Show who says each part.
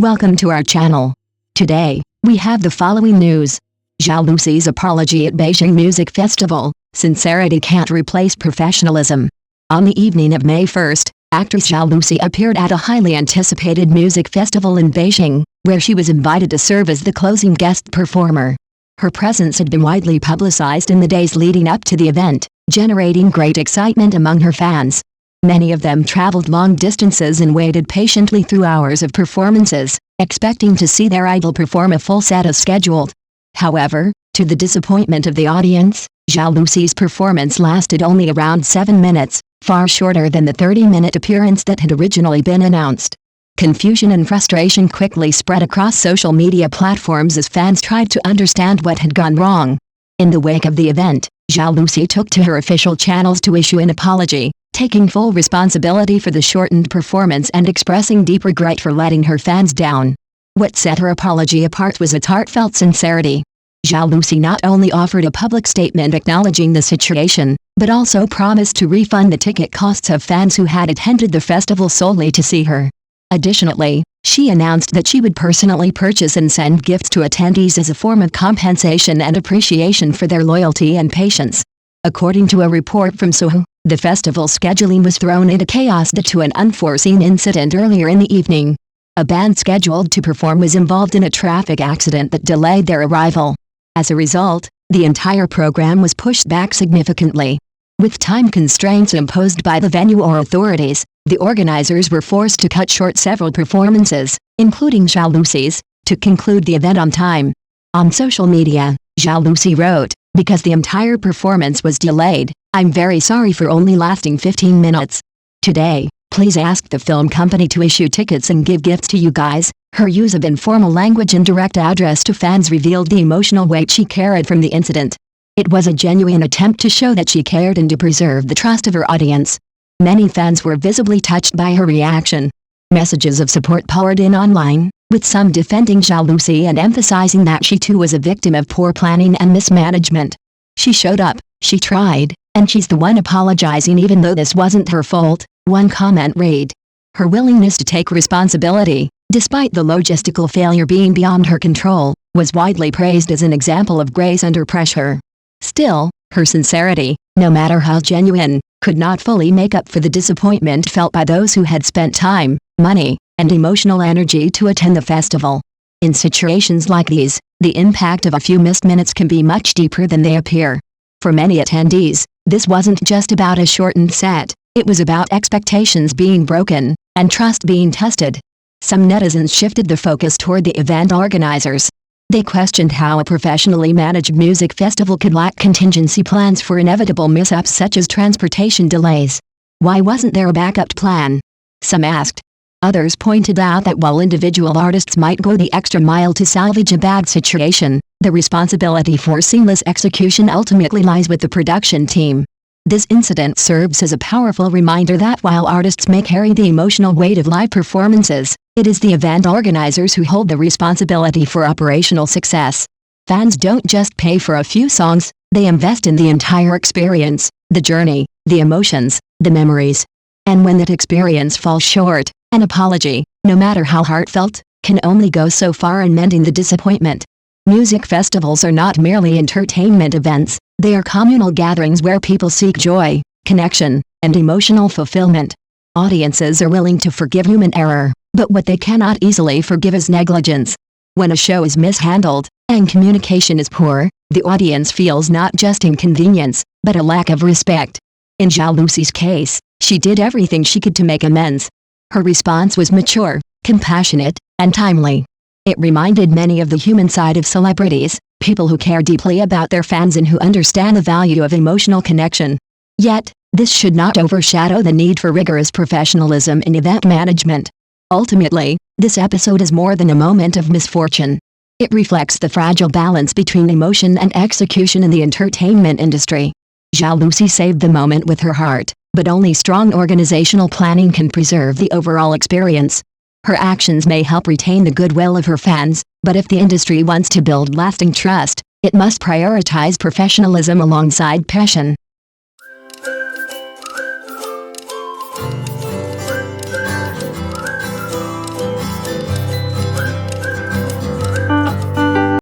Speaker 1: Welcome to our channel. Today, we have the following news. Zhao Lusi's apology at Beijing Music Festival. Sincerity can't replace professionalism. On the evening of May 1st, actress Zhao Lusi appeared at a highly anticipated music festival in Beijing, where she was invited to serve as the closing guest performer. Her presence had been widely publicized in the days leading up to the event, generating great excitement among her fans. Many of them traveled long distances and waited patiently through hours of performances, expecting to see their idol perform a full set as scheduled. However, to the disappointment of the audience, Zhao Lusi's performance lasted only around 7 minutes, far shorter than the 30-minute appearance that had originally been announced. Confusion and frustration quickly spread across social media platforms as fans tried to understand what had gone wrong. In the wake of the event, Zhao Lusi took to her official channels to issue an apology, taking full responsibility for the shortened performance and expressing deep regret for letting her fans down. What set her apology apart was its heartfelt sincerity. Zhao Lusi not only offered a public statement acknowledging the situation, but also promised to refund the ticket costs of fans who had attended the festival solely to see her. Additionally, she announced that she would personally purchase and send gifts to attendees as a form of compensation and appreciation for their loyalty and patience. According to a report from Sohu, the festival scheduling was thrown into chaos due to an unforeseen incident earlier in the evening. A band scheduled to perform was involved in a traffic accident that delayed their arrival. As a result, the entire program was pushed back significantly. With time constraints imposed by the venue or authorities, the organizers were forced to cut short several performances, including Zhao Lusi's, to conclude the event on time. On social media, Zhao Lusi wrote, "Because the entire performance was delayed, I'm very sorry for only lasting 15 minutes. Today, please ask the film company to issue tickets and give gifts to you guys." Her use of informal language and direct address to fans revealed the emotional weight she carried from the incident. It was a genuine attempt to show that she cared and to preserve the trust of her audience. Many fans were visibly touched by her reaction. Messages of support poured in online, with some defending Zhao Lusi and emphasizing that she too was a victim of poor planning and mismanagement. "She showed up, she tried, and she's the one apologizing even though this wasn't her fault," one comment read. Her willingness to take responsibility, despite the logistical failure being beyond her control, was widely praised as an example of grace under pressure. Still, her sincerity, no matter how genuine, could not fully make up for the disappointment felt by those who had spent time, money, and emotional energy to attend the festival. In situations like these, the impact of a few missed minutes can be much deeper than they appear. For many attendees, this wasn't just about a shortened set, it was about expectations being broken, and trust being tested. Some netizens shifted the focus toward the event organizers. They questioned how a professionally managed music festival could lack contingency plans for inevitable mishaps such as transportation delays. Why wasn't there a backup plan? Some asked. Others pointed out that while individual artists might go the extra mile to salvage a bad situation, the responsibility for seamless execution ultimately lies with the production team. This incident serves as a powerful reminder that while artists may carry the emotional weight of live performances, it is the event organizers who hold the responsibility for operational success. Fans don't just pay for a few songs, they invest in the entire experience, the journey, the emotions, the memories. And when that experience falls short, an apology, no matter how heartfelt, can only go so far in mending the disappointment. Music festivals are not merely entertainment events, they are communal gatherings where people seek joy, connection, and emotional fulfillment. Audiences are willing to forgive human error, but what they cannot easily forgive is negligence. When a show is mishandled, and communication is poor, the audience feels not just inconvenience, but a lack of respect. In Zhao Lusi's case, she did everything she could to make amends. Her response was mature, compassionate, and timely. It reminded many of the human side of celebrities, people who care deeply about their fans and who understand the value of emotional connection. Yet, this should not overshadow the need for rigorous professionalism in event management. Ultimately, this episode is more than a moment of misfortune. It reflects the fragile balance between emotion and execution in the entertainment industry. Zhao Lusi saved the moment with her heart, but only strong organizational planning can preserve the overall experience. Her actions may help retain the goodwill of her fans, but if the industry wants to build lasting trust, it must prioritize professionalism alongside passion.